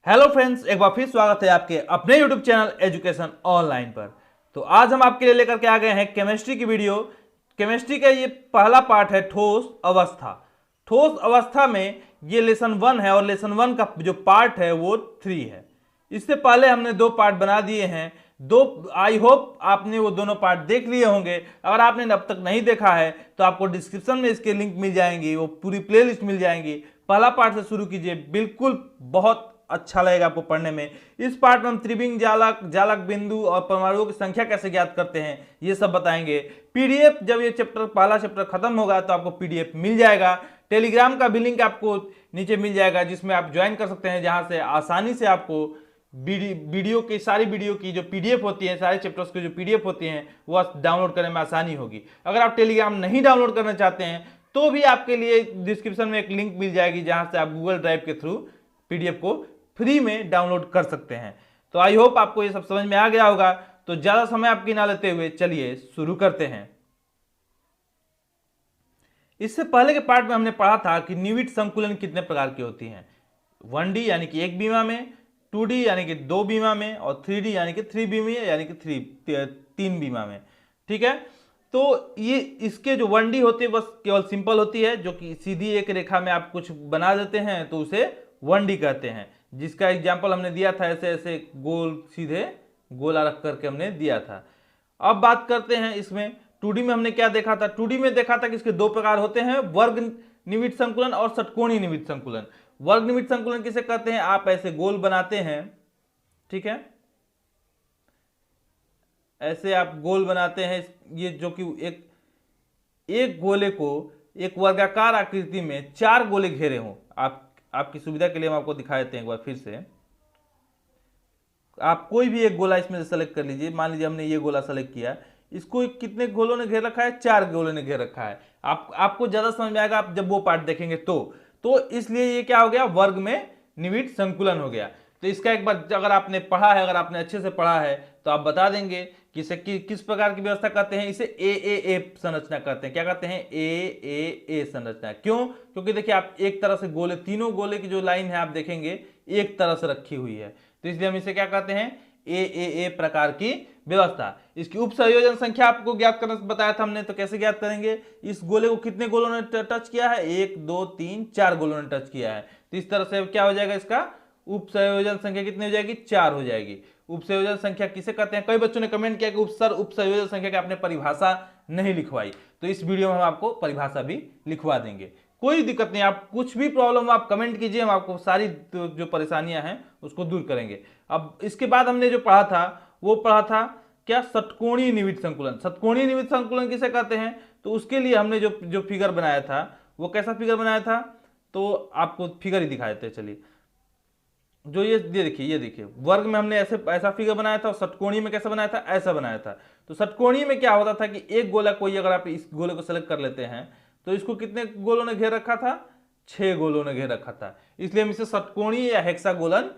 Hello friends, एक बार फिर स्वागत है आपके अपने यूट्यूब चैनल एजुकेशन ऑनलाइन पर। तो आज हम आपके लिए लेकर के आ गए हैं केमिस्ट्री की वीडियो। केमिस्ट्री का ये पहला पार्ट है ठोस अवस्था। ठोस अवस्था में ये लेसन 1 है और लेसन 1 का जो पार्ट है वो 3 है। इससे पहले हमने 2 पार्ट बना दिए हैं। आई होप आपने वो दोनों पार्ट देख लिए होंगे। अगर आपने अब तक नहीं देखा है तो आपको डिस्क्रिप्शन में इसके लिंक मिल जाएंगी, वो पूरी प्लेलिस्ट मिल जाएंगी। पहला पार्ट से शुरू कीजिए, बिल्कुल बहुत अच्छा लगेगा आपको पढ़ने में। इस पार्ट में हम त्रिविम जालक, जालक बिंदु और परमाणुओं की संख्या कैसे ज्ञात करते हैं ये सब बताएंगे। पीडीएफ जब ये चैप्टर पहला चैप्टर खत्म होगा तो आपको पीडीएफ मिल जाएगा। टेलीग्राम का भी लिंक आपको नीचे मिल जाएगा जिसमें आप ज्वाइन कर सकते हैं, जहां से आसानी से आपको वीडियो की सारी वीडियो की जो पीडीएफ होती है, सारे चैप्टर्स की जो पीडीएफ होती हैं वो डाउनलोड करने में आसानी होगी। अगर आप टेलीग्राम नहीं डाउनलोड करना चाहते हैं तो भी आपके लिए डिस्क्रिप्शन में एक लिंक मिल जाएगी जहां से आप गूगल ड्राइव के थ्रू पीडीएफ को फ्री में डाउनलोड कर सकते हैं। तो आई होप आपको ये सब समझ में आ गया होगा। तो ज्यादा समय आपकी ना लेते हुए चलिए शुरू करते हैं। इससे पहले के पार्ट में हमने पढ़ा था कि निविड संकुलन कितने प्रकार की होती हैं। 1D यानी कि एक बीमा में, 2D यानी कि 2 बीमा में, और 3D यानी कि 3 बीमा यानी कि 3 बीमा में। ठीक है, तो ये इसके जो 1D होती है बस केवल सिंपल होती है, जो कि सीधी एक रेखा में आप कुछ बना देते हैं तो उसे 1D कहते हैं। जिसका एग्जाम्पल हमने दिया था, ऐसे ऐसे गोल सीधे गोला रख करके हमने दिया था। अब बात करते हैं इसमें 2D में हमने क्या देखा था। 2D में देखा था कि इसके 2 प्रकार होते हैं, वर्ग निविड संकुलन और षटकोणीय निविड संकुलन। वर्ग निविड संकुलन किसे कहते हैं, आप ऐसे गोल बनाते हैं, ठीक है, ऐसे आप गोल बनाते हैं, ये जो कि एक गोले को एक वर्गाकार आकृति में 4 गोले घेरे हों। आपकी सुविधा के लिए हम आपको दिखा देते हैं एक बार फिर से। आप कोई भी एक गोला इसमें से सेलेक्ट कर लीजिए। मान लीजिए हमने ये गोला सेलेक्ट किया, इसको कितने गोलों ने घेर रखा है, 4 गोलों ने घेर रखा है। आपको ज्यादा समझ में आएगा आप जब वो पार्ट देखेंगे तो इसलिए ये क्या हो गया, वर्ग में निविड संकुलन हो गया। तो इसका एक बार अगर आपने पढ़ा है, अगर आपने अच्छे से पढ़ा है तो आप बता देंगे कि इसे किस प्रकार की व्यवस्था करते हैं। इसे ए संरचना करते हैं। क्या कहते हैं, ए संरचना। क्यों? क्योंकि देखिए आप एक तरह से गोले, तीनों गोले की जो लाइन है आप देखेंगे एक तरह से रखी हुई है, तो इसलिए हम इसे क्या कहते हैं, ए प्रकार की व्यवस्था। इसकी उप संयोजन संख्या आपको ज्ञात करना बताया था हमने, तो कैसे ज्ञात करेंगे। इस गोले को कितने गोलों ने टच किया है, 1 2 3 4 गोलों ने टच किया है, तो इस तरह से क्या हो जाएगा, इसका उप संयोजन संख्या कितनी हो जाएगी, 4 हो जाएगी। उप संयोजन संख्या किसे कहते हैं। कई बच्चों ने कमेंट किया कि उप संयोजन संख्या की आपने परिभाषा नहीं लिखवाई, तो इस वीडियो में हम आपको परिभाषा भी लिखवा देंगे। कोई दिक्कत नहीं, आप कुछ भी प्रॉब्लम आप कमेंट कीजिए, हम आपको सारी जो परेशानियां हैं उसको दूर करेंगे। अब इसके बाद हमने जो पढ़ा था वो पढ़ा था क्या, षटकोणीय निविड संकुलन। षटकोणीय निविड संकुलन किसे कहते हैं, तो उसके लिए हमने जो फिगर बनाया था वो कैसा फिगर बनाया था, तो आपको फिगर ही दिखा देते हैं। चलिए, जो ये देखिए वर्ग में हमने ऐसा फिगर बनाया था, और षटकोणीय में कैसा बनाया था, ऐसा बनाया था। तो षटकोणीय में क्या होता था कि एक गोला कोई, अगर आप इस गोले को सेलेक्ट कर लेते हैं तो इसको कितने गोलों ने घेर रखा था, 6 गोलों ने घेर रखा था। इसलिए हम इसे षटकोणीय या हेक्सागोनल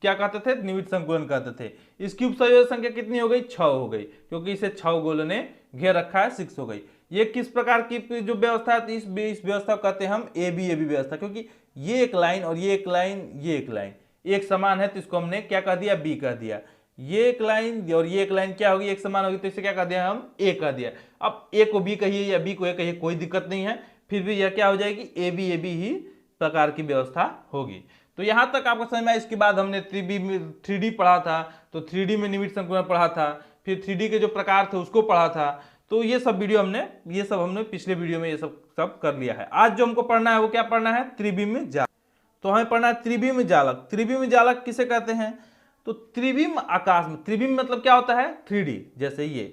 क्या कहते थे, निविड संकुलन कहते थे। इसकी उप संयोजन संख्या कितनी हो गई, 6 हो गई, क्योंकि इसे 6 गोलों ने घेर रखा है, 6 हो गई। ये किस प्रकार की जो व्यवस्था है, इस व्यवस्था को कहते हैं हम ए बी व्यवस्था, क्योंकि ये एक लाइन और ये एक लाइन, ये एक लाइन एक समान है, तो इसको हमने क्या कह दिया, बी कह दिया। ये एक लाइन और ये एक लाइन क्या होगी, एक समान होगी, तो इसे क्या कह दिया हम, ए कह दिया। अब ए को बी कहिए या बी को ए कहिए, कोई दिक्कत नहीं है, फिर भी यह क्या हो जाएगी, ए बी ही प्रकार की व्यवस्था होगी। तो यहां तक आपको समझ में आया। इसके बाद हमने 3D पढ़ा था, तो 3D में निविड संकुलन पढ़ा था, फिर 3D के जो प्रकार थे उसको पढ़ा था। तो ये सब हमने पिछले वीडियो में ये सब कर लिया है। आज जो हमको पढ़ना है वो क्या पढ़ना है, त्रिविम जालक। तो हमें पढ़ना है त्रिविम जालक। त्रिविम जालक किसे कहते हैं, तो त्रिविम आकाश में, त्रिविम मतलब क्या होता है, 3D। जैसे ये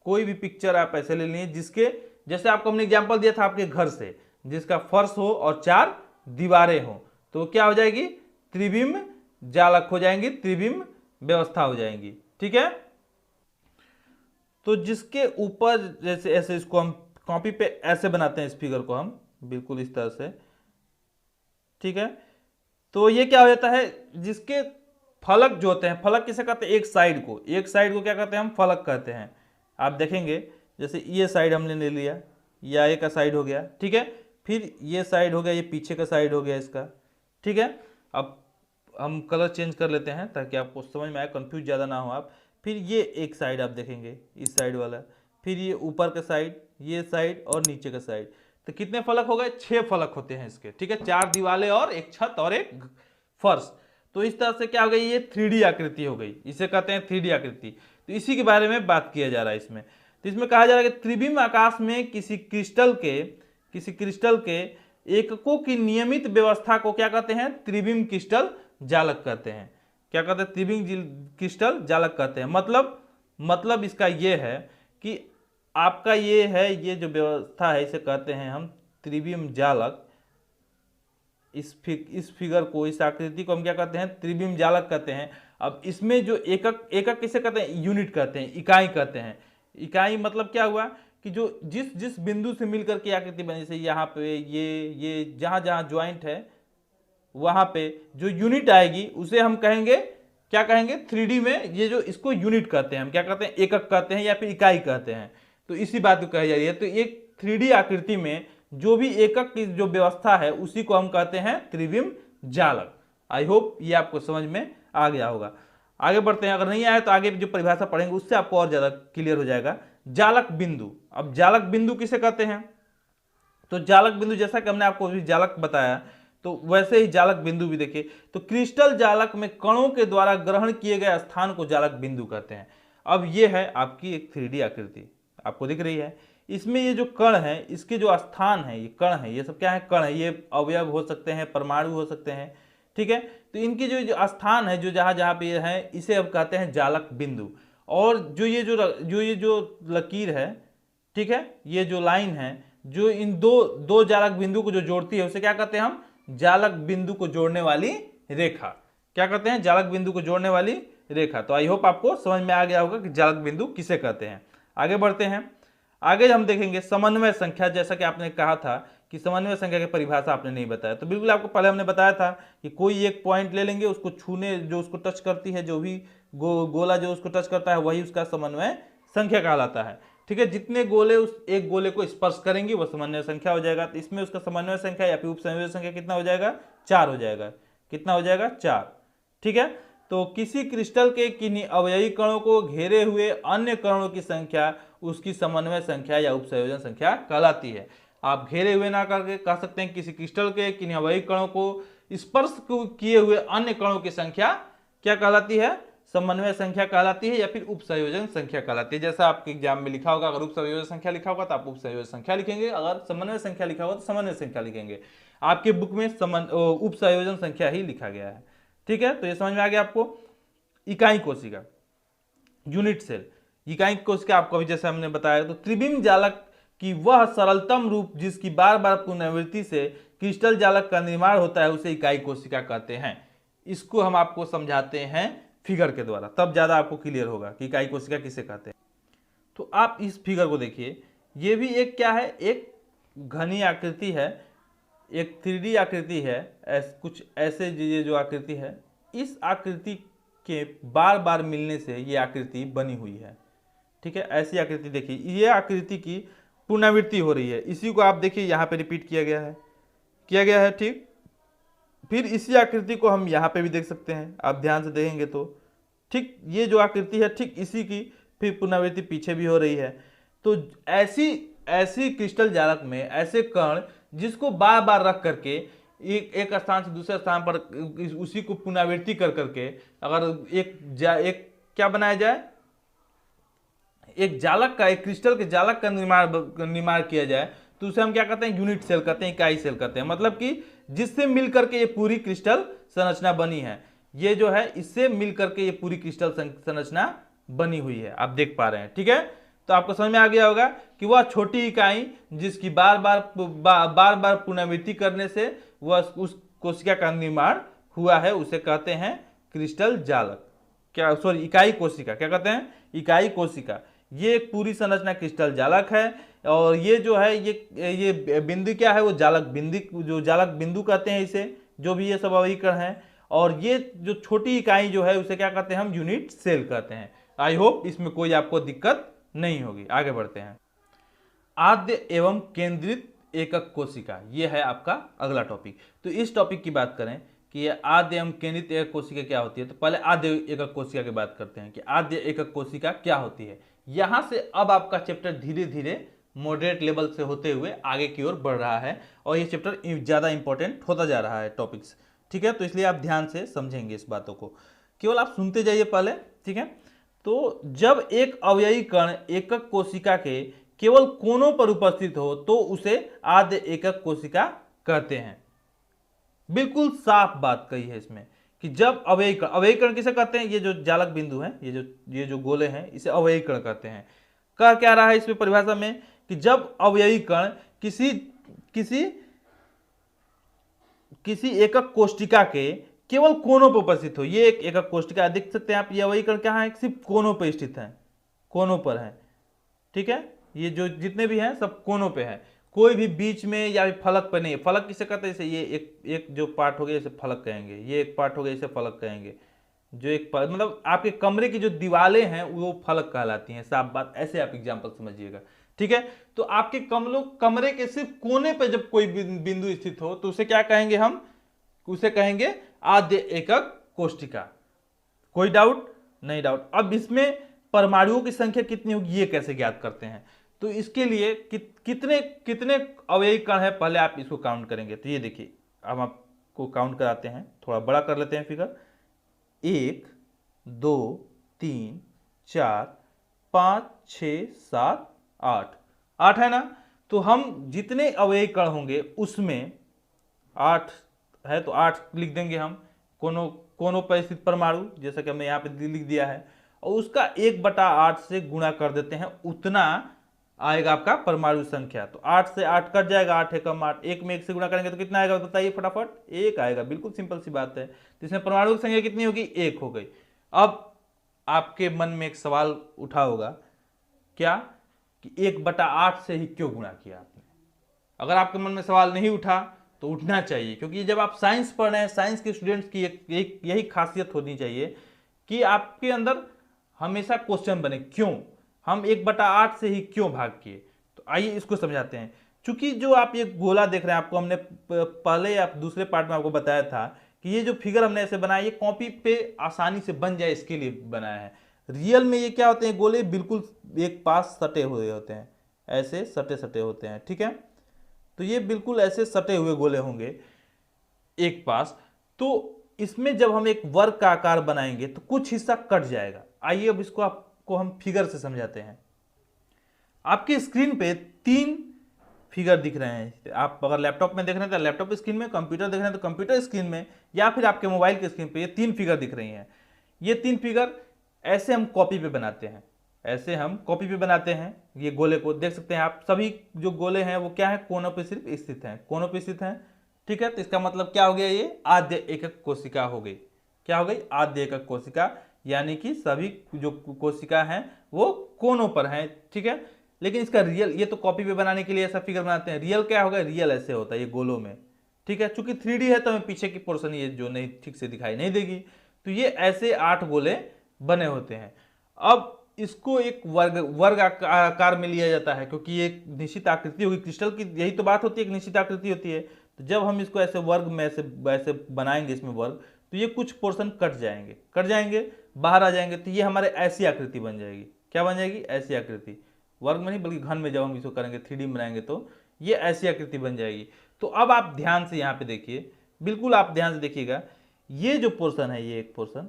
कोई भी पिक्चर आप ऐसे ले लिए जिसके, जैसे आपको हमने एग्जांपल दिया था आपके घर से, जिसका फर्श हो और 4 दीवारें हो, तो क्या हो जाएगी, त्रिविम जालक हो जाएंगी, त्रिविम व्यवस्था हो जाएंगी। ठीक है, तो जिसके ऊपर जैसे ऐसे, इसको हम कॉपी पे ऐसे बनाते हैं, इस फिगर को हम बिल्कुल इस तरह से, ठीक है। तो ये क्या हो जाता है, जिसके फलक जो होते हैं, फलक किसे कहते हैं, एक साइड को क्या कहते हैं हम, फलक कहते हैं। आप देखेंगे जैसे ये साइड हमने ले लिया, ये आगे का साइड हो गया, ठीक है, फिर ये साइड हो गया, ये पीछे का साइड हो गया इसका, ठीक है। अब हम कलर चेंज कर लेते हैं ताकि आपको समझ में आए, कंफ्यूज ज़्यादा ना हो आप। फिर ये एक साइड आप देखेंगे, इस साइड वाला, फिर ये ऊपर का साइड, ये साइड और नीचे का साइड। तो कितने फलक हो गए? 6 फलक होते हैं इसके, ठीक है। 4 दीवारें और एक छत और एक फर्श। तो इस तरह से क्या हो गई, ये 3D आकृति हो गई, इसे कहते हैं 3D आकृति। तो इसी के बारे में बात किया जा रहा है इसमें। तो इसमें कहा जा रहा है कि त्रिविम आकाश में किसी क्रिस्टल के एककों की नियमित व्यवस्था को क्या कहते हैं? त्रिविम क्रिस्टल जालक कहते हैं। क्या कहते हैं? त्रिविम क्रिस्टल जालक कहते हैं। मतलब इसका ये है कि आपका ये है, ये जो व्यवस्था है इसे कहते हैं हम त्रिविम जालक। इस फिगर को, इस आकृति को हम क्या कहते हैं? त्रिविम जालक कहते हैं। अब इसमें जो एकक किसे कहते हैं? यूनिट कहते हैं, इकाई कहते हैं। इकाई मतलब क्या हुआ कि जो जिस बिंदु से मिलकर के आकृति बनी, जैसे यहाँ पे ये जहां जहां ज्वाइंट है वहां पे जो यूनिट आएगी उसे हम कहेंगे, क्या कहेंगे? 3D में ये जो इसको यूनिट कहते हैं, हम क्या कहते हैं? एकक कहते हैं या फिर इकाई कहते हैं। तो इसी बात को कही जा रही है। तो एक 3D आकृति में जो भी एकक की जो व्यवस्था है उसी को हम कहते हैं त्रिविम जालक। आई होप ये आपको समझ में आ गया होगा। आगे बढ़ते हैं, अगर नहीं आया तो आगे जो परिभाषा पढ़ेंगे उससे आपको और ज्यादा क्लियर हो जाएगा। जालक बिंदु। अब जालक बिंदु किसे कहते हैं? तो जालक बिंदु, जैसा कि हमने आपको अभी जालक बताया, तो वैसे ही जालक बिंदु भी देखिए। तो क्रिस्टल जालक में कणों के द्वारा ग्रहण किए गए स्थान को जालक बिंदु कहते हैं। अब ये है आपकी एक 3D आकृति, आपको दिख रही है। इसमें ये जो कण है, इसके जो स्थान है, ये कण है, ये सब क्या है? कण है। ये अवयव हो सकते हैं, परमाणु हो सकते हैं, ठीक है। तो इनके जो स्थान है, जो जहां जहां पे है, इसे अब कहते हैं जालक बिंदु। और जो ये जो लकीर है, ठीक है, ये जो लाइन है, जो इन दो जालक बिंदु को जो जोड़ती है उसे क्या कहते हैं हम? जालक बिंदु को जोड़ने वाली रेखा। क्या कहते हैं? जालक बिंदु को जोड़ने वाली रेखा। तो आई होप आपको समझ में आ गया होगा कि जालक बिंदु किसे कहते हैं। आगे बढ़ते हैं। आगे हम देखेंगे समन्वय संख्या। जैसा कि आपने कहा था कि समन्वय संख्या की परिभाषा आपने नहीं बताया, तो बिल्कुल आपको पहले हमने बताया था कि कोई एक पॉइंट ले लेंगे, उसको छूने, जो उसको टच करती है, जो भी गोला जो उसको टच करता है वही उसका समन्वय संख्या कहलाता है, ठीक है। जितने गोले उस एक गोले को स्पर्श करेंगे वो समन्वय संख्या हो जाएगा। तो इसमें उसका समन्वय संख्या या फिर उप समन्वय संख्या कितना हो जाएगा? 4 हो जाएगा। कितना हो जाएगा? 4, ठीक है। तो किसी क्रिस्टल के किन्हीं अवयवी कणों को घेरे हुए अन्य कणों की संख्या उसकी समन्वय संख्या या उपसंयोजन संख्या कहलाती है। आप घेरे हुए ना करके कह सकते हैं किसी क्रिस्टल के किन्हीं अवयवी कणों को स्पर्श किए हुए अन्य कणों की संख्या क्या कहलाती है? समन्वय संख्या कहलाती है या फिर उपसंयोजन संख्या कहलाती है। जैसा आपके एग्जाम में लिखा होगा, अगर उपसंयोजन संख्या लिखा होगा तो आप उपसंयोजन संख्या लिखेंगे, अगर समन्वय संख्या लिखा होगा तो समन्वय संख्या लिखेंगे। आपके बुक में उपसंयोजन संख्या ही लिखा गया है, ठीक है। तो ये समझ में आ गया आपको। इकाई कोशिका, यूनिट सेल। इकाई कोशिका आपको अभी जैसे हमने बताया, तो त्रिविम जालक की वह सरलतम रूप जिसकी बार बार पुनरावृत्ति से क्रिस्टल जालक का निर्माण होता है उसे इकाई कोशिका कहते हैं। इसको हम आपको समझाते हैं फिगर के द्वारा, तब ज्यादा आपको क्लियर होगा कि इकाई कोशिका किसे कहते हैं। तो आप इस फिगर को देखिए, ये भी एक क्या है? एक घनी आकृति है, एक 3D आकृति है। कुछ ऐसे ये जो आकृति है, इस आकृति के बार बार मिलने से ये आकृति बनी हुई है, ठीक है। ऐसी आकृति देखिए, ये आकृति की पुनरावृत्ति हो रही है। इसी को आप देखिए यहाँ पे रिपीट किया गया है, ठीक। फिर इसी आकृति को हम यहाँ पे भी देख सकते हैं, आप ध्यान से देखेंगे तो, ठीक। ये जो आकृति है, ठीक इसी की फिर पुनरावृत्ति पीछे भी हो रही है। तो ऐसी क्रिस्टल जालक में ऐसे कण जिसको बार बार रख करके एक स्थान से दूसरे स्थान पर उसी को पुनरावृत्ति कर करके अगर एक क्या बनाया जाए? एक जालक का, एक क्रिस्टल के जालक का निर्माण किया जाए तो उसे हम क्या कहते हैं? यूनिट सेल कहते हैं, इकाई सेल कहते हैं। मतलब कि जिससे मिल करके ये पूरी क्रिस्टल संरचना बनी है, ये जो है इससे मिल करके ये पूरी क्रिस्टल संरचना बनी हुई है, आप देख पा रहे हैं, ठीक है। तो आपको समझ में आ गया होगा कि वह छोटी इकाई जिसकी बार बार पुनरावृत्ति करने से वह उस कोशिका का निर्माण हुआ है उसे कहते हैं क्रिस्टल जालक। क्या, सॉरी, इकाई कोशिका। क्या कहते हैं? इकाई कोशिका। ये एक पूरी संरचना क्रिस्टल जालक है। और ये जो है ये बिंदु क्या है? वो जालक बिंदु, जो जालक बिंदु कहते हैं इसे, जो भी ये सब अवयवीकरण है। और ये जो छोटी इकाई जो है उसे क्या कहते हैं? हम यूनिट सेल कहते हैं। आई होप इसमें कोई आपको दिक्कत नहीं होगी। आगे बढ़ते हैं। आद्य एवं केंद्रित एकक कोशिका, ये है आपका अगला टॉपिक। तो इस टॉपिक की बात करें कि आद्य एवं केंद्रित एकक कोशिका क्या होती है। तो पहले आद्य एकक कोशिका की बात करते हैं कि आद्य एकक कोशिका क्या होती है। यहां से अब आपका चैप्टर धीरे धीरे मॉडरेट लेवल से होते हुए आगे की ओर बढ़ रहा है और ये चैप्टर ज़्यादा इंपॉर्टेंट होता जा रहा है टॉपिक्स, ठीक है। तो इसलिए आप ध्यान से समझेंगे इस बातों को, केवल आप सुनते जाइए पहले, ठीक है। तो जब एक अवयवी कण एकक कोशिका के केवल कोनों पर उपस्थित हो तो उसे आद्य एकक कोशिका कहते हैं। बिल्कुल साफ बात कही है इसमें कि जब अवयवी कण किसे कहते हैं, ये जो जालक बिंदु है, ये जो गोले हैं, इसे अवयवी कण कहते हैं। कह क्या रहा है इसमें परिभाषा में कि जब अवयवी कण किसी एकक कोशिका के केवल कोनों पर उपस्थित हो, ये एक एकक कोशिका देख सकते हैं आप, ये अवयवी कण क्या है, सिर्फ कोनों पर स्थित है, कोनों पर है, ठीक है। ये जो जितने भी हैं सब कोनों पे है, कोई भी बीच में या फलक पे नहीं। फलक किसे कहते हैं, जैसे ये एक जो पार्ट हो गया इसे फलक कहेंगे, ये एक पार्ट हो गया इसे फलक कहेंगे। जो एक मतलब आपके कमरे की जो दीवारें हैं वो फलक कहलाती हैं, साफ बात, ऐसे आप एग्जांपल समझिएगा, ठीक है। तो आपके कमरे के सिर्फ कोने पे जब कोई बिंदु स्थित हो तो उसे क्या कहेंगे, हम उसे कहेंगे आद्य एकक कोशिका। कोई डाउट नहीं? डाउट। अब इसमें परमाणुओं की संख्या कितनी होगी ये कैसे ज्ञात करते हैं, तो इसके लिए कितने कितने अवयवी कण है पहले आप इसको काउंट करेंगे। तो ये देखिए, अब आपको काउंट कराते हैं, थोड़ा बड़ा कर लेते हैं फिगर। 1 2 3 4 5 6 7 8 8 है ना। तो हम जितने अवयवी कण होंगे उसमें 8 है तो 8 लिख देंगे हम, कोनों पर स्थित परमाणु, जैसा कि हमने यहाँ पे लिख दिया है, और उसका 1/8 से गुणा कर देते हैं, उतना आएगा आपका परमाणु संख्या। तो 8 से 8 कट जाएगा, 8 एकम 8, 1 में 1 से गुणा करेंगे तो कितना आएगा बताइए फटाफट, 1 आएगा। बिल्कुल सिंपल सी बात है। तो इसमें परमाणु की संख्या कितनी होगी, 1 हो गई। अब आपके मन में एक सवाल उठा होगा, क्या कि 1/8 से ही क्यों गुणा किया आपने। अगर आपके मन में सवाल नहीं उठा तो उठना चाहिए, क्योंकि जब आप साइंस पढ़ रहे हैं, साइंस के स्टूडेंट्स की एक यही खासियत होनी चाहिए कि आपके अंदर हमेशा क्वेश्चन बने, क्यों हम 1/8 से ही क्यों भाग किए। तो आइए इसको समझाते हैं। चूंकि जो आप ये गोला देख रहे हैं, आपको हमने पहले या दूसरे पार्ट में आपको बताया था कि ये जो फिगर हमने ऐसे बनाया, ये कॉपी पे आसानी से बन जाए इसके लिए बनाया है। रियल में ये क्या होते हैं, गोले बिल्कुल एक पास सटे हुए होते हैं, ऐसे सटे सटे होते हैं, ठीक है। तो ये बिल्कुल ऐसे सटे हुए गोले होंगे एक पास। तो इसमें जब हम एक वर्ग का आकार बनाएंगे तो कुछ हिस्सा कट जाएगा। आइए अब इसको आपको हम फिगर से समझाते हैं। आपकी स्क्रीन पे 3 फिगर दिख रहे हैं। आप अगर लैपटॉप में देख रहे हैं तो लैपटॉप स्क्रीन में, कंप्यूटर देख रहे हैं तो कंप्यूटर स्क्रीन में, या फिर आपके मोबाइल की स्क्रीन पे ये 3 फिगर दिख रही हैं। ये 3 फिगर ऐसे हम कॉपी पे बनाते हैं, ऐसे हम कॉपी पे बनाते हैं। ये गोले को देख सकते हैं आप, सभी जो गोले हैं वो क्या है, कोनों पे सिर्फ स्थित हैं, कोनों पे स्थित हैं, ठीक है। तो इसका मतलब क्या हो गया, ये आद्य एकक कोशिका हो गई। क्या हो गई, आद्य एकक कोशिका, यानी कि सभी जो कोशिका हैं वो कोनों पर हैं, ठीक है। लेकिन इसका रियल, ये तो कॉपी पे बनाने के लिए ऐसा फिगर बनाते हैं, रियल क्या होगा, रियल ऐसे होता है ये गोलों में, ठीक है। चूंकि 3D है तो हमें पीछे की पोर्शन ये जो नहीं ठीक से दिखाई नहीं देगी। तो ये ऐसे 8 गोले बने होते हैं। अब इसको एक वर्ग आकार में लिया जाता है, क्योंकि ये एक निश्चित आकृति होगी, क्रिस्टल की यही तो बात होती है, एक निश्चित आकृति होती है। तो जब हम इसको ऐसे वर्ग में ऐसे बनाएंगे इसमें वर्ग, तो ये कुछ पोर्शन कट जाएंगे बाहर आ जाएंगे, तो ये हमारे ऐसी आकृति बन जाएगी। क्या बन जाएगी, ऐसी आकृति। वर्ग में नहीं बल्कि घन में जब हम इसको करेंगे 3D में बनाएंगे तो ये ऐसी आकृति बन जाएगी। तो अब आप ध्यान से यहाँ पे देखिए, बिल्कुल आप ध्यान से देखिएगा, ये जो पोर्शन है, ये एक पोर्शन,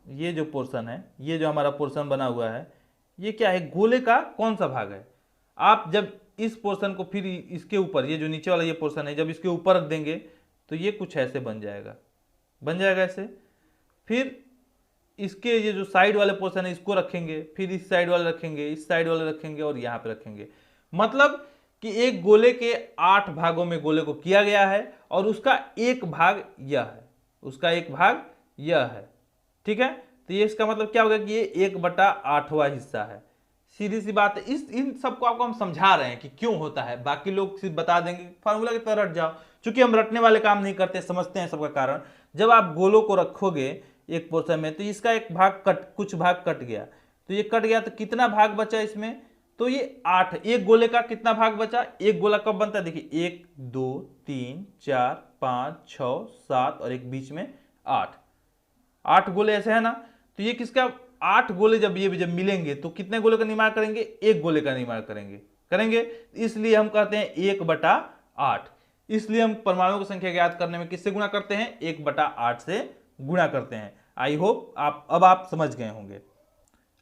ये जो पोर्शन है, ये जो हमारा पोर्शन बना हुआ है, ये क्या है, गोले का कौन सा भाग है। आप जब इस पोर्शन को फिर इसके ऊपर, ये जो नीचे वाला ये पोर्शन है, जब इसके ऊपर रख देंगे तो ये कुछ ऐसे बन जाएगा ऐसे। फिर इसके ये जो साइड वाले पोर्शन है इसको रखेंगे, फिर इस साइड वाले रखेंगे, इस साइड वाले रखेंगे और यहाँ पे रखेंगे। मतलब कि एक गोले के 8 भागों में गोले को किया गया है और उसका एक भाग यह है, उसका एक भाग यह है, ठीक है। तो ये इसका मतलब क्या होगा कि ये 1/8वां हिस्सा है। सीधी सी बात है। इन सबको आपको हम समझा रहे हैं कि क्यों होता है, बाकी लोग सिर्फ बता देंगे फार्मूला की तरह रट जाओ। चूंकि हम रटने वाले काम नहीं करते, समझते हैं सबका कारण। जब आप गोलों को रखोगे एक पोर्शन में तो इसका एक भाग कुछ भाग कट गया, तो ये कट गया तो कितना भाग बचा इसमें, तो ये 8। एक गोले का कितना भाग बचा, एक गोला कब बनता है, देखिए 1 2 3 4 5, 6, 7 और एक बीच में 8। 8 गोले ऐसे है ना, तो ये किसका 8 गोले जब मिलेंगे तो कितने गोले का निर्माण करेंगे, एक गोले का निर्माण करेंगे। इसलिए हम कहते हैं 1/8। इसलिए हम परमाणुओं की संख्या ज्ञात करने में किससे गुणा करते हैं, 1/8 से गुणा करते हैं। आई होप आप समझ गए होंगे।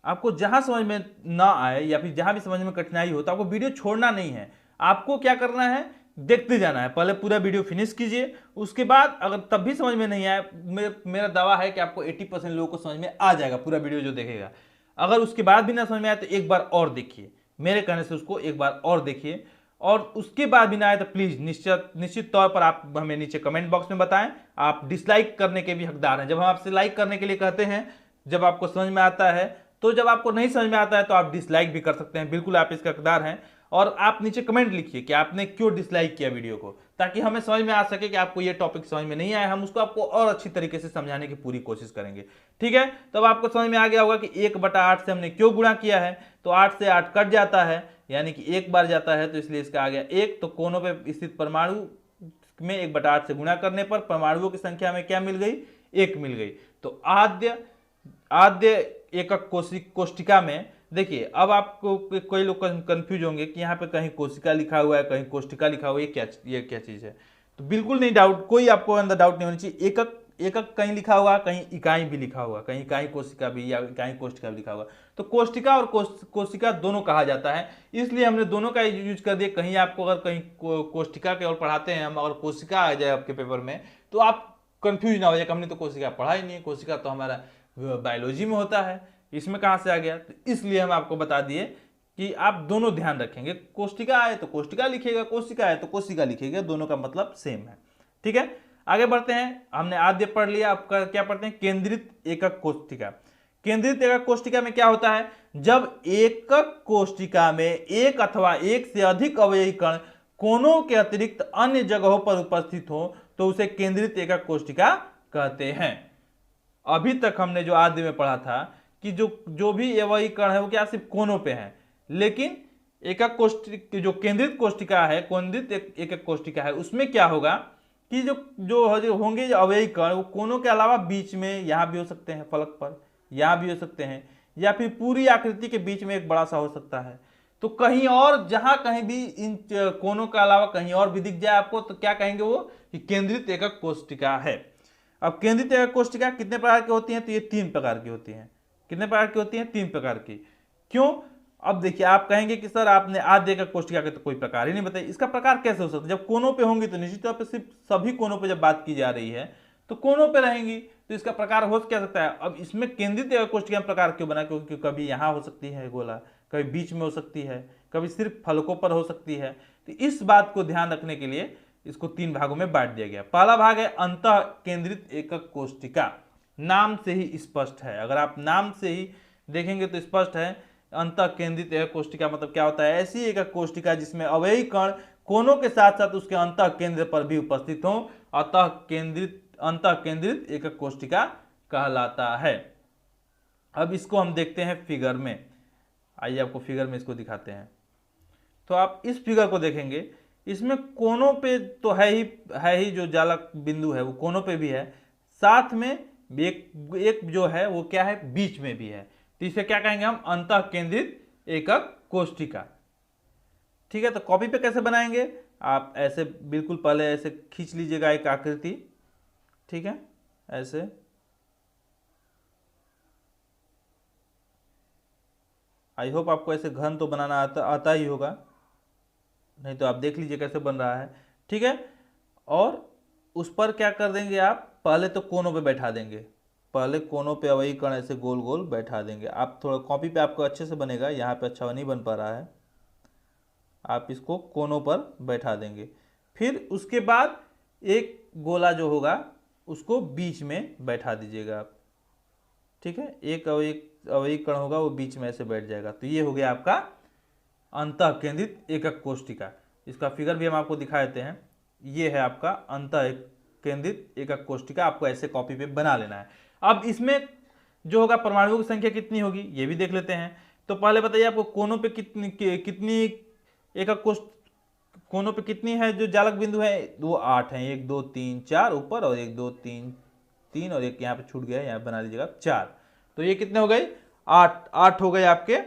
आपको जहां समझ में ना आए या फिर जहां भी समझ में कठिनाई हो तो आपको वीडियो छोड़ना नहीं है, आपको क्या करना है, देखते जाना है। पहले पूरा वीडियो फिनिश कीजिए, उसके बाद अगर तब भी समझ में नहीं आए, मेरा दावा है कि आपको 80% लोगों को समझ में आ जाएगा पूरा वीडियो जो देखेगा। अगर उसके बाद भी ना समझ में आए तो एक बार और देखिए, मेरे कहने से उसको एक बार और देखिए, और उसके बाद भी ना आए तो प्लीज निश्चित तौर पर आप हमें नीचे कमेंट बॉक्स में बताएं। आप डिसलाइक करने के भी हकदार हैं। जब हम आपसे लाइक करने के लिए कहते हैं जब आपको समझ में आता है, तो जब आपको नहीं समझ में आता है तो आप डिसलाइक भी कर सकते हैं, बिल्कुल आप इसका हकदार हैं। और आप नीचे कमेंट लिखिए कि आपने क्यों डिसलाइक किया वीडियो को, ताकि हमें समझ में आ सके कि आपको ये टॉपिक समझ में नहीं आया, हम उसको आपको और अच्छी तरीके से समझाने की पूरी कोशिश करेंगे। ठीक है, तब आपको समझ में आ गया होगा कि 1/8 से हमने क्यों गुणा किया है। तो 8 से 8 कट जाता है, यानी कि एक बार जाता है, तो इसलिए इसका आ गया 1। तो कोनों पे स्थित परमाणु में 1/8 से गुणा करने पर परमाणुओं की संख्या में क्या मिल गई, 1 मिल गई। तो आद्य एकक कोष्टिका में देखिए, अब आपको कोई लोग कंफ्यूज होंगे कि यहाँ पे कहीं कोशिका लिखा हुआ है, कहीं कोष्टिका लिखा हुआ है, ये क्या चीज है। तो बिल्कुल नहीं, डाउट कोई आपको अंदर डाउट नहीं होनी चाहिए। एकक कहीं लिखा हुआ, कहीं इकाई भी लिखा हुआ, कहीं इकाई कोशिका भी या इकाई कोष्टिका भी लिखा हुआ। तो कोष्टिका और कोशिका दोनों कहा जाता है, इसलिए हमने दोनों का यूज कर दिया। कहीं आपको अगर कहीं कोष्टिका केवल पढ़ाते हैं हम, अगर कोशिका आ जाए आपके पेपर में तो आप कंफ्यूज ना हो जाए, हमने तो कोशिका पढ़ा ही नहीं है, कोशिका तो हमारा बायोलॉजी में होता है, इसमें कहां से आ गया। तो इसलिए हम आपको बता दिए कि आप दोनों ध्यान रखेंगे, कोष्टिका आए तो कोष्टिका लिखिएगा, कोशिका आए तो कोशिका लिखिएगा, दोनों का मतलब सेम है। ठीक है, आगे बढ़ते हैं। हमने आद्य पढ़ लिया, आपका क्या पढ़ते हैं, केंद्रित एकक कोष्टिका। केंद्रित एकक कोष्टिका में क्या होता है, जब एकक कोष्टिका में एक अथवा एक से अधिक अवयवी कण कोनों के अतिरिक्त अन्य जगहों पर उपस्थित हो तो उसे केंद्रित एकक कोष्टिका कहते हैं। अभी तक हमने जो आद्य में पढ़ा था कि जो भी अवयवी कण है वो क्या सिर्फ कोनों पे है, लेकिन एकक कोष्टिका जो केंद्रित कोष्टिका है, केंद्रित एकक कोष्टिका है, उसमें क्या होगा कि जो होंगे अवयवी कण वो कोनों के अलावा बीच में, यहां भी हो सकते हैं फलक पर, यहां भी हो सकते हैं, या फिर पूरी आकृति के बीच में एक बड़ा सा हो सकता है। तो कहीं और जहां कहीं भी इन कोनों के अलावा कहीं और भी दिख जाए आपको तो क्या कहेंगे वो, कि केंद्रित एकक कोष्टिका है। अब केंद्रित एकक कोष्टिका कितने प्रकार की होती हैं, तो ये 3 प्रकार की होती हैं। कितने प्रकार की होती हैं, 3 प्रकार की। क्यों, अब देखिए, आप कहेंगे कि सर आपने आद्य एकक कोष्टिका के तो कोई प्रकार ही नहीं बताई, इसका प्रकार कैसे हो सकता है। जब कोनों पे होंगी तो निश्चित तौर पर सिर्फ सभी कोनों पे जब बात की जा रही है तो कोनों पे रहेंगी, तो इसका प्रकार हो क्या सकता है। अब इसमें केंद्रित एकक कोष्टिका में प्रकार क्यों बना, क्योंकि कभी यहां हो सकती है गोला, कभी बीच में हो सकती है, कभी सिर्फ फलकों पर हो सकती है। तो इस बात को ध्यान रखने के लिए इसको 3 भागों में बांट दिया गया। पहला भाग है अंतः केंद्रित एकक कोष्टिका, नाम से ही स्पष्ट है, अगर आप नाम से ही देखेंगे तो स्पष्ट है। अंतः केंद्रित एकक कोष्टिका मतलब क्या होता है, ऐसी एकक कोष्टिका जिसमें अवयवी कण कोनों के साथ साथ उसके अंतः केंद्र पर भी उपस्थित हो, अंतः केंद्रित एकक कोष्टिका कहलाता है। अब इसको हम देखते हैं फिगर में, आइए आपको फिगर में इसको दिखाते हैं। तो आप इस फिगर को देखेंगे, इसमें कोनों पे तो है ही जो जालक बिंदु है वो कोनों पे भी है, साथ में एक जो है वो क्या है, बीच में भी है। तो इसे क्या कहेंगे हम, अंतः केंद्रित एकक कोष्टिका। ठीक है, तो कॉपी पे कैसे बनाएंगे, आप ऐसे बिल्कुल पहले ऐसे खींच लीजिएगा एक आकृति। ठीक है, ऐसे आई होप आपको ऐसे घन तो बनाना आता ही होगा, नहीं तो आप देख लीजिए कैसे बन रहा है। ठीक है, और उस पर क्या कर देंगे आप, पहले तो कोनों पे बैठा देंगे, पहले कोनों पे अवयवी कण ऐसे गोल गोल बैठा देंगे। आप थोड़ा कॉपी पे आपको अच्छे से बनेगा, यहाँ पे अच्छा नहीं बन पा रहा है, आप इसको कोनों पर बैठा देंगे। फिर उसके बाद एक गोला जो होगा उसको बीच में बैठा दीजिएगा आप। ठीक है, एक अवयवी कण होगा वो बीच में ऐसे बैठ जाएगा। तो ये हो गया आपका अंतः केंद्रित एकक कोष्टिका। इसका फिगर भी हम आपको दिखा देते हैं, ये है आपका अंतः केंद्रित एकक कोष्टिका, आपको ऐसे कॉपी पे बना लेना है। अब इसमें जो होगा परमाणुओं की संख्या कितनी होगी ये भी देख लेते हैं। तो पहले बताइए आपको कोनों पे कितनी एकक कोनों पे कितनी है जो जालक बिंदु है, वो 8 है। 1 2 3 4 ऊपर, और 1 2 3 3, और एक यहाँ पे छूट गया, यहाँ बना लीजिएगा 4। तो ये कितने हो गए, 8 8 हो गए आपके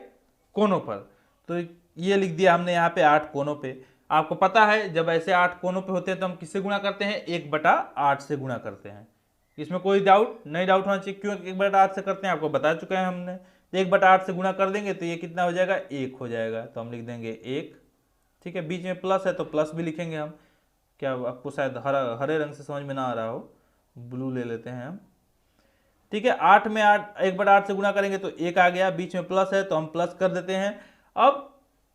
कोनों पर। तो ये लिख दिया हमने यहाँ पे 8 कोनों पे। आपको पता है जब ऐसे 8 कोनों पे होते हैं तो हम किससे गुणा करते हैं, 1/8 से गुणा करते हैं। इसमें कोई डाउट नहीं, डाउट होना चाहिए क्यों 1/8 से करते हैं, आपको बता चुके हैं हमने। तो 1/8 से गुणा कर देंगे तो ये कितना हो जाएगा, 1 हो जाएगा। तो हम लिख देंगे 1, ठीक है। बीच में प्लस है तो प्लस भी लिखेंगे हम। क्या आपको शायद हरे रंग से समझ में ना आ रहा हो, ब्लू ले लेते हैं हम, ठीक है। 8 में 1/8 से गुणा करेंगे तो 1 आ गया, बीच में प्लस है तो हम प्लस कर देते हैं। अब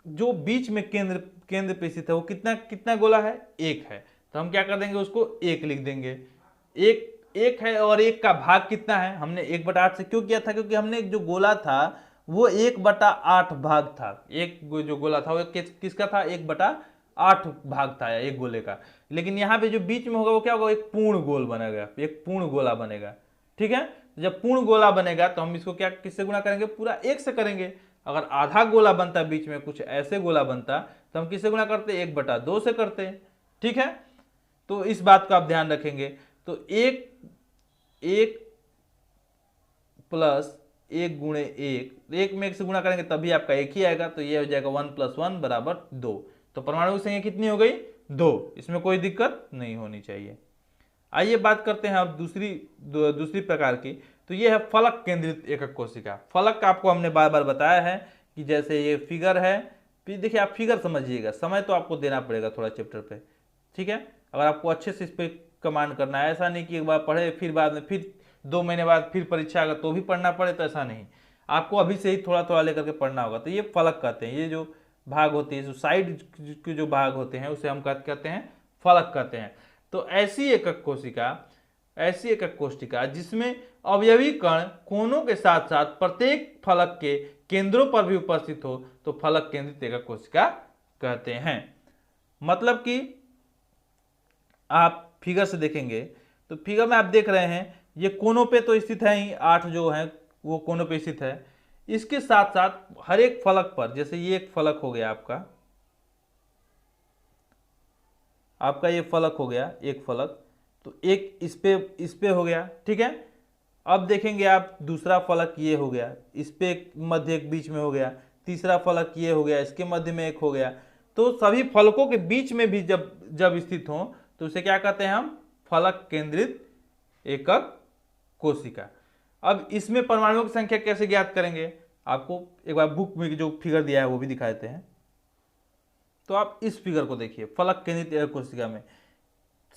जो बीच में केंद्र पे स्थित है वो कितना कितना गोला है, 1 है। तो हम क्या कर देंगे, उसको 1 लिख देंगे। 1 है, और 1 का भाग कितना है, हमने 1/8 से क्यों किया था, क्योंकि हमने जो गोला था वो 1/8 भाग था। एक जो गोला था वो किसका था, 1/8 भाग था एक गोले का। लेकिन यहाँ पे जो बीच में होगा वो क्या होगा, एक पूर्ण गोल बनेगा, एक पूर्ण गोला बनेगा, ठीक है। जब पूर्ण गोला बनेगा तो हम इसको क्या किससे गुणा करेंगे, पूरा 1 से करेंगे। अगर आधा गोला बनता बीच में कुछ ऐसे गोला बनता तो हम किससे गुणा करते, 1/2 से करते, ठीक है। तो इस बात को आप ध्यान रखेंगे। तो 1 प्लस 1 गुणे 1 में 1 से गुणा करेंगे तभी आपका 1 ही आएगा। तो ये हो जाएगा 1 + 1 = 2। तो परमाणु संख्या कितनी हो गई, 2। इसमें कोई दिक्कत नहीं होनी चाहिए। आइए बात करते हैं अब दूसरी प्रकार की। तो ये है फलक केंद्रित एकक कोशिका। फलक आपको हमने बार बार बताया है कि जैसे ये फिगर है, फिर देखिए आप फिगर समझिएगा, समय तो आपको देना पड़ेगा थोड़ा चैप्टर पे, ठीक है। अगर आपको अच्छे से इस पर कमांड करना है, ऐसा नहीं कि एक बार पढ़े फिर बाद में फिर 2 महीने बाद फिर परीक्षा अगर तो भी पढ़ना पड़े, तो ऐसा नहीं, आपको अभी से ही थोड़ा थोड़ा लेकर के पढ़ना होगा। तो ये फलक कहते हैं, ये जो भाग होते हैं, जो साइड के जो भाग होते हैं उसे हम कहते हैं फलक कहते हैं। तो ऐसी एकक कोशिका जिसमें अवयवी कण कोनों के साथ साथ प्रत्येक फलक के केंद्रों पर भी उपस्थित हो तो फलक केंद्रित एकक कोशिका कहते हैं। मतलब कि आप फिगर से देखेंगे तो फिगर में आप देख रहे हैं ये कोनों पे तो स्थित है ही, 8 जो है वो कोनों पे स्थित है। इसके साथ साथ हर एक फलक पर, जैसे ये एक फलक हो गया आपका ये फलक हो गया एक फलक, तो एक इस पे हो गया, ठीक है। अब देखेंगे आप दूसरा फलक ये हो गया, इस पे एक मध्य एक बीच में हो गया, तीसरा फलक ये हो गया, इसके मध्य में एक हो गया। तो सभी फलकों के बीच में भी जब स्थित हो तो उसे क्या कहते हैं हम, फलक केंद्रित एकक कोशिका। अब इसमें परमाणुओं की संख्या कैसे ज्ञात करेंगे, आपको एक बार बुक में जो फिगर दिया है वो भी दिखा देते हैं। तो आप इस फिगर को देखिए, फलक केंद्रित एकक कोशिका में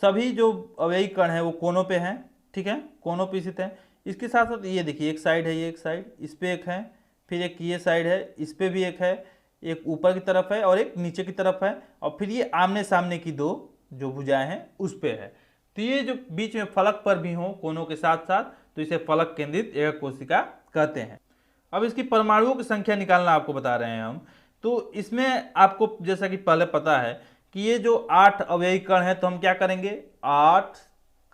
सभी जो अवयवी कण है वो कोनों पे हैं, ठीक है, कोनों पे स्थित है। इसके साथ साथ ये देखिए एक साइड है, ये एक साइड, इस पे एक है, फिर एक ये साइड है, इस पे भी एक है, एक ऊपर की तरफ है और एक नीचे की तरफ है, और फिर ये आमने सामने की दो जो भुजाएं हैं उस पे है। तो ये जो बीच में फलक पर भी हो कोनों के साथ साथ, तो इसे फलक केंद्रित एकक कोशिका कहते हैं। अब इसकी परमाणुओं की संख्या निकालना आपको बता रहे हैं हम। तो इसमें आपको जैसा कि पहले पता है कि ये जो 8 अवयवी कण है तो हम क्या करेंगे, 8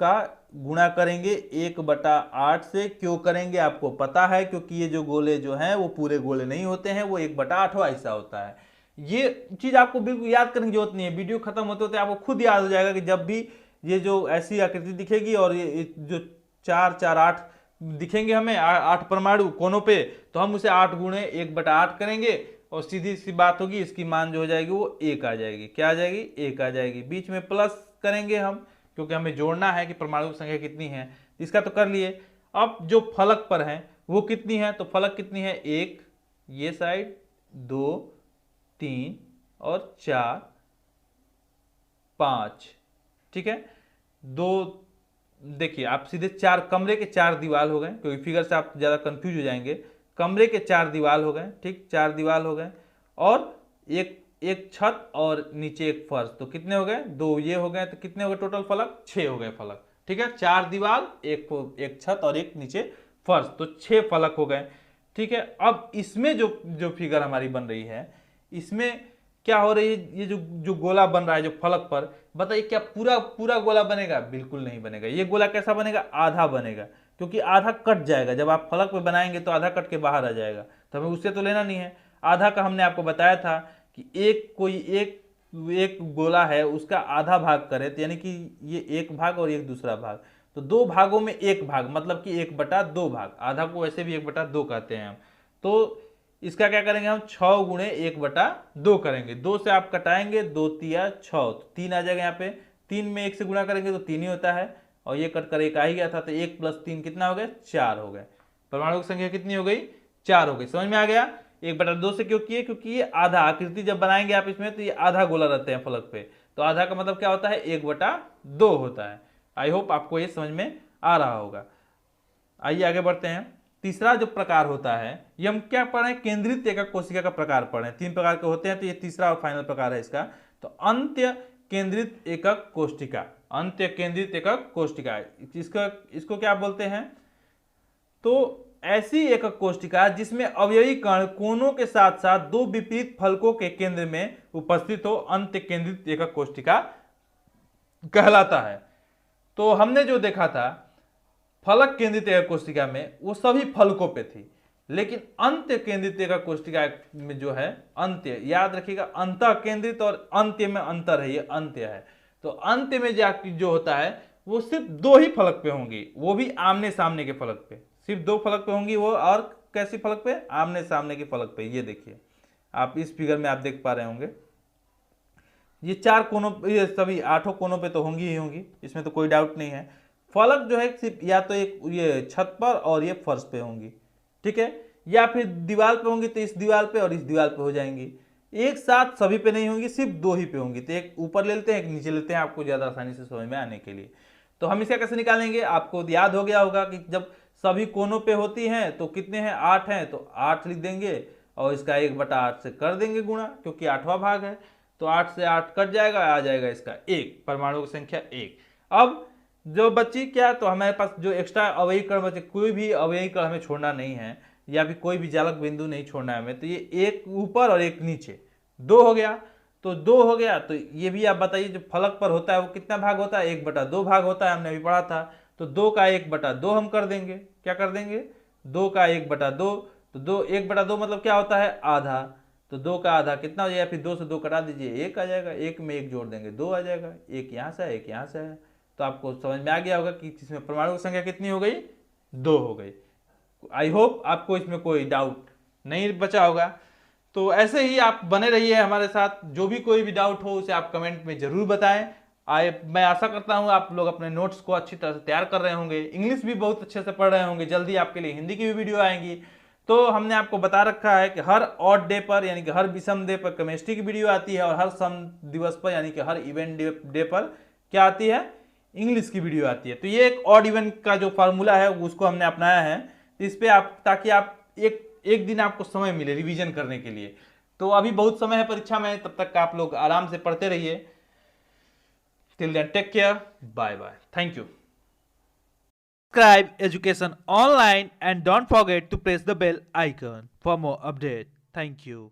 का गुणा करेंगे 1/8 से। क्यों करेंगे आपको पता है, क्योंकि ये जो गोले जो हैं वो पूरे गोले नहीं होते हैं, वो 1/8वां हिस्सा होता है। ये चीज आपको बिल्कुल याद करने की जरूरत नहीं है, वीडियो खत्म होते होते आपको खुद याद हो जाएगा कि जब भी ये जो ऐसी आकृति दिखेगी और ये जो 4 4 8 दिखेंगे हमें 8 परमाणु कोनों पे, तो हम उसे 8 गुणे 1/8 करेंगे और सीधी सी बात होगी, इसकी मान जो हो जाएगी वो 1 आ जाएगी। क्या आ जाएगी, 1 आ जाएगी। बीच में प्लस करेंगे हम, क्योंकि हमें जोड़ना है कि परमाणु की संख्या कितनी है। इसका तो कर लिए। अब जो फलक पर है वो कितनी है, तो फलक कितनी है, 1 ये साइड, 2 3 और 4 5, ठीक है। 2 देखिए आप सीधे 4 कमरे के 4 दीवार हो गए, क्योंकि फिगर से आप ज़्यादा कंफ्यूज हो जाएंगे। कमरे के 4 दीवार हो गए, ठीक, 4 दीवार हो गए, और एक छत और नीचे एक फर्श, तो कितने हो गए, 2 ये हो गए, तो कितने हो गए टोटल फलक, 6 हो गए फलक, ठीक है। 4 दीवार, एक छत और एक नीचे फर्श, तो 6 फलक हो गए, ठीक है। अब इसमें जो फिगर हमारी बन रही है, इसमें क्या हो रही है, ये जो गोला बन रहा है जो फलक पर, बताइए क्या पूरा गोला बनेगा, बिल्कुल नहीं बनेगा। ये गोला कैसा बनेगा, आधा बनेगा, क्योंकि आधा कट जाएगा। जब आप फलक पे बनाएंगे तो आधा कट के बाहर आ जाएगा, तो हमें उससे तो लेना नहीं है। आधा का हमने आपको बताया था कि कोई एक एक गोला है उसका आधा भाग करें तो यानी कि ये एक भाग और एक दूसरा भाग, तो दो भागों में एक भाग मतलब कि 1/2 भाग, आधा को वैसे भी 1/2 कहते हैं हम। तो इसका क्या करेंगे हम 6 गुणे 1/2 करेंगे, 2 से आप कटाएंगे, 2 तिया 6, तो 3 आ जाएगा यहाँ पे, 3 में 1 से गुणा करेंगे तो 3 ही होता है, और ये कट कर 1 आ ही गया था, तो 1 + 3 कितना हो गया, 4 हो गए। परमाणु की संख्या कितनी हो गई, 4 हो गई। समझ में आ गया। 1/2 से क्यों किए, क्योंकि ये आधा आकृति जब बनाएंगे आप इसमें तो ये आधा गोला रहते हैं फलक पे, तो आधा का मतलब क्या होता है, 1/2 होता है। आई होप आपको ये समझ में आ रहा होगा। आइए आगे बढ़ते हैं। तीसरा जो प्रकार होता है ये हम क्या पढ़े, केंद्रित एकक कोशिका का प्रकार पढ़े। 3 प्रकार के होते हैं, तो ये तीसरा और फाइनल प्रकार है इसका। तो अंत्य केंद्रित एकक कोशिका, अंत्य केंद्रित एकक कोशिका, इसको क्या बोलते हैं, तो ऐसी एकक कोशिका जिसमें अवयवी कण कोनों के साथ साथ 2 विपरीत फलकों के केंद्र में उपस्थित हो, अंत्य केंद्रित एकक कोशिका कहलाता है। तो हमने जो देखा था फलक केंद्रित एकक कोशिका में वो सभी फलकों पे थी, लेकिन अंत्य केंद्रित एकक कोशिका में जो है अंत्य, याद रखिएगा अंतः केंद्रित और अंत्य में अंतर है, ये अंत्य है। तो अंत्य में जो होता है वो सिर्फ 2 ही फलक पे होंगी, वो भी आमने सामने के फलक पे, सिर्फ 2 फलक पे होंगी वो, और कैसी फलक पे, आमने सामने के फलक पे। ये देखिए आप इस फिगर में आप देख पा रहे होंगे, ये 4 कोनों, ये सभी 8 कोनों पे तो होंगी ही होंगी, इसमें तो कोई डाउट नहीं है। फलक जो है सिर्फ या तो एक ये छत पर और ये फर्श पे होंगी, ठीक है, या फिर दीवार पे होंगी तो इस दीवार पे और इस दीवार पे हो जाएंगी, एक साथ सभी पे नहीं होंगी, सिर्फ 2 ही पे होंगी। तो एक ऊपर ले लेते हैं, एक नीचे लेते हैं, आपको ज्यादा आसानी से समझ में आने के लिए। तो हम इसका कैसे निकालेंगे, आपको याद हो गया होगा कि जब सभी कोनों पे होती हैं तो कितने हैं, 8 हैं, तो 8 लिख देंगे और इसका 1/8 से कर देंगे गुणा, क्योंकि 8वां भाग है, तो 8 से 8 कट जाएगा, आ जाएगा इसका 1, परमाणु की संख्या 1। अब जो बची क्या, तो हमारे पास जो एक्स्ट्रा अवयवी कण बचे, कोई भी अवयवी कण हमें छोड़ना नहीं है, या फिर कोई भी जालक बिंदु नहीं छोड़ना है हमें, तो ये एक ऊपर और एक नीचे, 2 हो गया। तो 2 हो गया, तो ये भी आप बताइए जो फलक पर होता है वो कितना भाग होता है, 1/2 भाग होता है, हमने अभी पढ़ा था। तो 2 का 1/2 हम कर देंगे, क्या कर देंगे, 2 का 1/2, तो 1/2 मतलब क्या होता है, आधा, तो 2 का आधा कितना हो जाएगा, फिर 2 से 2 कटा दीजिए, 1 आ जाएगा, 1 में 1 जोड़ देंगे, 2 आ जाएगा, 1 यहाँ से है, 1 यहाँ से है। तो आपको समझ में आ गया होगा कि इसमें परमाणु की संख्या कितनी हो गई, 2 हो गई। आई होप आपको इसमें कोई डाउट नहीं बचा होगा। तो ऐसे ही आप बने रहिए हमारे साथ, जो भी कोई भी डाउट हो उसे आप कमेंट में जरूर बताएं। मैं आशा करता हूं आप लोग अपने नोट्स को अच्छी तरह से तैयार कर रहे होंगे, इंग्लिश भी बहुत अच्छे से पढ़ रहे होंगे, जल्दी आपके लिए हिंदी की भी वीडियो आएंगी। तो हमने आपको बता रखा है कि हर ऑड डे पर यानी कि हर विषम डे पर केमिस्ट्री की वीडियो आती है, और हर सम दिवस पर यानी कि हर इवेंट डे पर क्या आती है, इंग्लिश की वीडियो आती है। तो ये एक ऑड इवन का जो फार्मूला है उसको हमने अपनाया है इस पे, आप ताकि आप एक दिन आपको समय मिले रिवीजन करने के लिए। तो अभी बहुत समय है परीक्षा में, तब तक आप लोग आराम से पढ़ते रहिए। Till then take care, bye bye, thank you. Subscribe Education Online and don't forget to press the bell icon for more update. Thank you.